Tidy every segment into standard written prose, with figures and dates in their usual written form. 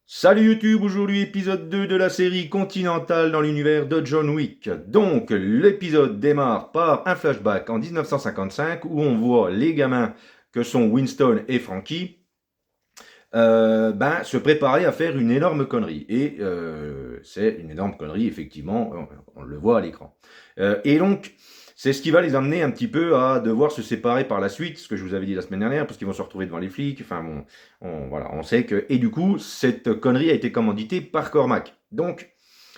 Salut YouTube, aujourd'hui épisode 2 de la série Continental dans l'univers de John Wick. Donc l'épisode démarre par un flashback en 1955 où on voit les gamins que sont Winston et Frankie se préparer à faire une énorme connerie. Et c'est une énorme connerie, effectivement, on le voit à l'écran. Et donc, c'est ce qui va les amener un petit peu à devoir se séparer par la suite, ce que je vous avais dit la semaine dernière, parce qu'ils vont se retrouver devant les flics. Enfin bon, voilà, on sait que... Et du coup, cette connerie a été commanditée par Cormac. Donc,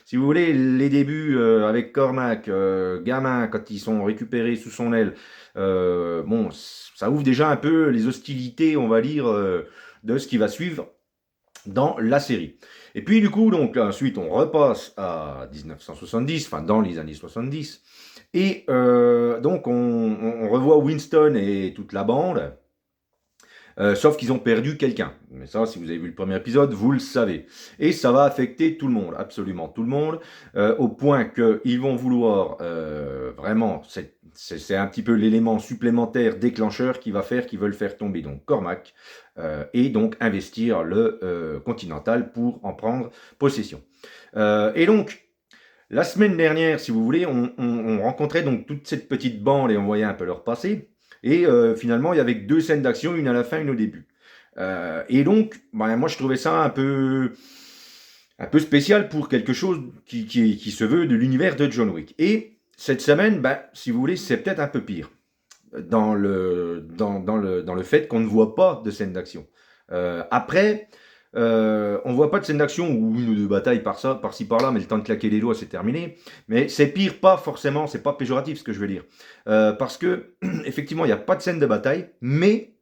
si vous voulez, les débuts avec Cormac, gamin, quand ils sont récupérés sous son aile, bon, ça ouvre déjà un peu les hostilités, on va dire, de ce qui va suivre dans la série. Et puis du coup, donc ensuite, on repasse à 1970, enfin dans les années 70, et donc on revoit Winston et toute la bande. Sauf qu'ils ont perdu quelqu'un. Mais ça, si vous avez vu le premier épisode, vous le savez. Et ça va affecter tout le monde, absolument tout le monde, au point qu'ils vont vouloir vraiment, c'est un petit peu l'élément supplémentaire déclencheur qui va faire qu'ils veulent faire tomber donc Cormac et donc investir le Continental pour en prendre possession. Et donc, la semaine dernière, si vous voulez, on rencontrait donc toute cette petite bande et on voyait un peu leur passé. Et finalement, il y avait que deux scènes d'action, une à la fin, une au début. Et donc, moi, je trouvais ça un peu spécial pour quelque chose qui se veut de l'univers de John Wick. Et cette semaine, si vous voulez, c'est peut-être un peu pire dans le fait qu'on ne voit pas de scène d'action. Après, on voit pas de scène d'action ou une ou deux batailles par-ci par-là, mais le temps de claquer les doigts, c'est terminé. Mais c'est pire, pas forcément, c'est pas péjoratif ce que je veux dire. Parce que, effectivement, il n'y a pas de scène de bataille, mais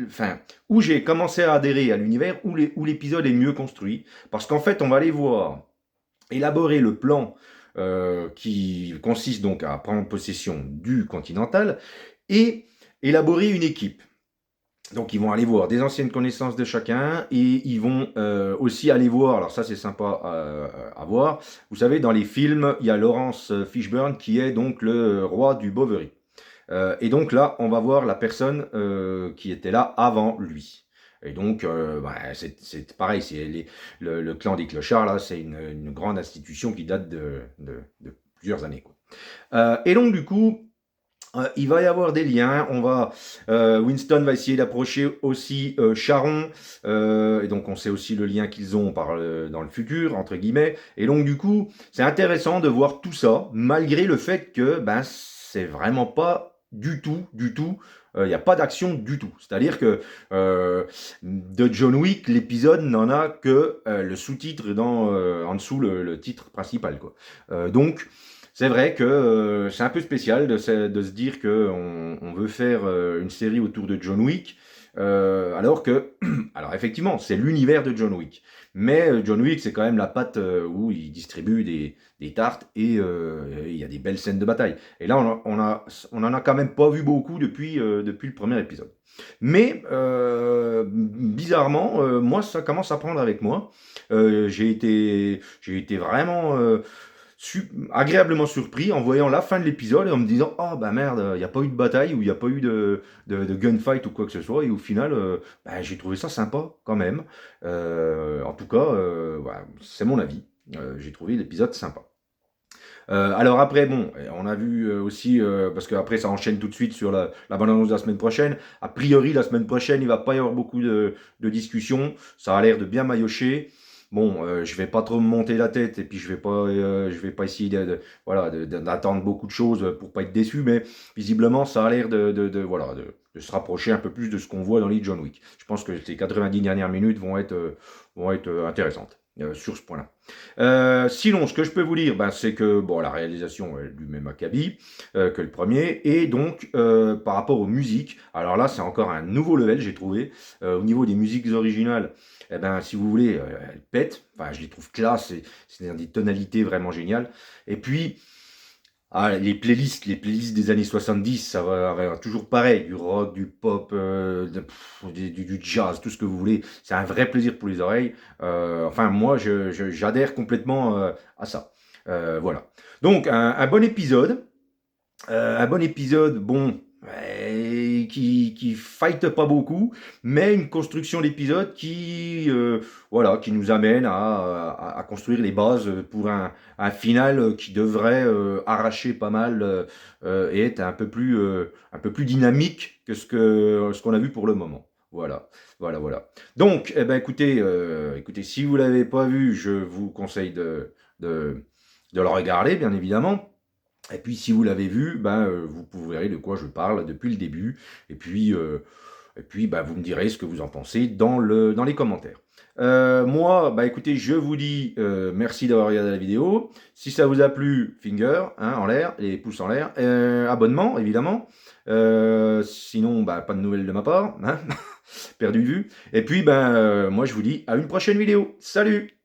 enfin, où j'ai commencé à adhérer à l'univers, où l'épisode est mieux construit. Parce qu'en fait, on va aller voir élaborer le plan qui consiste donc à prendre possession du Continental et élaborer une équipe. Donc ils vont aller voir des anciennes connaissances de chacun et ils vont aussi aller voir, alors ça c'est sympa à voir, vous savez dans les films il y a Laurence Fishburne qui est donc le roi du Bovary. Et donc là on va voir la personne qui était là avant lui. Et donc c'est pareil, le clan des clochards là, c'est une grande institution qui date de plusieurs années, quoi. Et donc du coup il va y avoir des liens. Winston va essayer d'approcher aussi Charon, et donc on sait aussi le lien qu'ils ont dans le futur entre guillemets. Et donc du coup, c'est intéressant de voir tout ça, malgré le fait que c'est vraiment pas du tout. Il n'y a pas d'action du tout. C'est-à-dire que de John Wick, l'épisode n'en a que le sous-titre en dessous le titre principal, quoi. Donc c'est vrai que c'est un peu spécial de se dire qu'on veut faire une série autour de John Wick, alors que, alors effectivement, c'est l'univers de John Wick. Mais John Wick, c'est quand même la patte où il distribue des tartes et il y a des belles scènes de bataille. Et là, on en a quand même pas vu beaucoup depuis le premier épisode. Mais bizarrement, moi, ça commence à prendre avec moi. J'ai été vraiment agréablement surpris en voyant la fin de l'épisode et en me disant ah bah merde, il n'y a pas eu de bataille ou il n'y a pas eu de gunfight ou quoi que ce soit. Et au final, j'ai trouvé ça sympa quand même. En tout cas, voilà, c'est mon avis. J'ai trouvé l'épisode sympa. Alors après, bon, on a vu aussi, parce qu'après ça enchaîne tout de suite sur la bande-annonce de la semaine prochaine. A priori, la semaine prochaine, il va pas y avoir beaucoup de discussions. Ça a l'air de bien maillotcher. Bon, je vais pas trop me monter la tête et puis je vais pas essayer voilà, d'attendre beaucoup de choses pour pas être déçu, mais visiblement ça a l'air voilà, de se rapprocher un peu plus de ce qu'on voit dans les John Wick. Je pense que ces 90 dernières minutes vont être intéressantes sur ce point-là. Sinon, ce que je peux vous dire, c'est que bon, la réalisation est du même acabit que le premier, et donc par rapport aux musiques, alors là, c'est encore un nouveau level, j'ai trouvé. Au niveau des musiques originales, eh ben, si vous voulez, elles pètent. Enfin, je les trouve classe, c'est des tonalités vraiment géniales. Et puis, les playlists des années 70, ça va toujours pareil, du rock, du pop, du jazz, tout ce que vous voulez. C'est un vrai plaisir pour les oreilles. Enfin, moi, j'adhère complètement à ça. Voilà. Donc, un bon épisode. Un bon épisode, bon, qui fight pas beaucoup, mais une construction d'épisode voilà, qui nous amène à construire les bases pour un final qui devrait arracher pas mal et être un peu plus dynamique que ce qu'on a vu pour le moment. Voilà, voilà, voilà. Donc, eh ben, écoutez, si vous l'avez pas vu, je vous conseille de le regarder, bien évidemment. Et puis, si vous l'avez vu, vous verrez de quoi je parle depuis le début. Et puis, vous me direz ce que vous en pensez dans les commentaires. Moi, écoutez, je vous dis merci d'avoir regardé la vidéo. Si ça vous a plu, finger, hein, en l'air, les pouces en l'air. Abonnement, évidemment. Sinon, pas de nouvelles de ma part. Hein, perdu de vue. Et puis, moi, je vous dis à une prochaine vidéo. Salut!